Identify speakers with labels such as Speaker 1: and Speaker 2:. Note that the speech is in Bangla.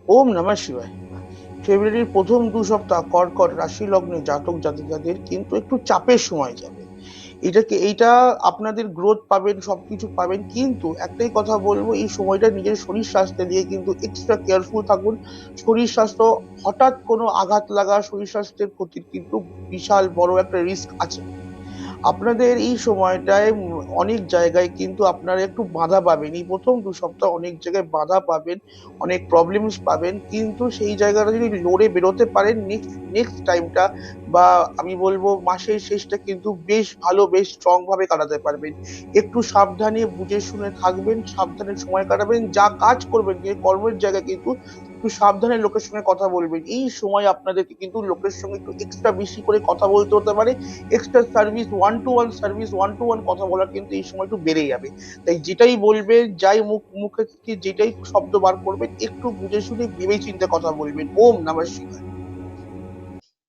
Speaker 1: ওম নমঃ শিবায়। ফেব্রুয়ারির প্রথম ২ সপ্তাহ কর্কট রাশি লগ্নে জাতক জাতিকাদের কিন্তু একটু চাপের সময় যাবে। এইটা আপনাদের গ্রোথ পাবেন, সবকিছু পাবেন, কিন্তু একটাই কথা বলবো, এই সময়টা নিজের শরীর স্বাস্থ্য নিয়ে কিন্তু এক্সট্রা কেয়ারফুল থাকুন। শরীর স্বাস্থ্য, হঠাৎ কোনো আঘাত লাগা, শরীর স্বাস্থ্যের ক্ষতির কিন্তু বিশাল বড় একটা রিস্ক আছে। আপনাদের এই সময়টায় অনেক জায়গায় কিন্তু আপনারা একটু বাধা পাবেন, এই প্রথম ২ সপ্তাহ অনেক জায়গায় বাধা পাবেন, অনেক প্রবলেমস পাবেন, কিন্তু সেই জায়গাটা যদি লড়ে বেরোতে পারেন, নেক্সট নেক্সট টাইমটা বা আমি বলবো মাসের শেষটা কিন্তু বেশ ভালো, বেশ স্ট্রং ভাবে কাটাতে পারবেন। একটু সাবধানে বুঝে শুনে থাকবেন, সাবধানে সময় কাটাবেন, যা কাজ করবেন, যে কর্মের জায়গায় কিন্তু একটু সাবধানে লোকের সঙ্গে কথা বলবেন। এই সময় আপনাদেরকে কিন্তু লোকের সঙ্গে একটু এক্সট্রা বেশি করে কথা বলতে হতে পারে। Extra service, one two one service, one two one কথা বলা কিন্তু এই সময় একটু বেড়ে যাবে। তাই যেটাই বলবেন, যাই মুখে থেকে যেটাই শব্দ বার করবেন, একটু বুঝে শুনে ভেবে চিন্তে কথা বলবেন। ওম নমঃ শিবায়।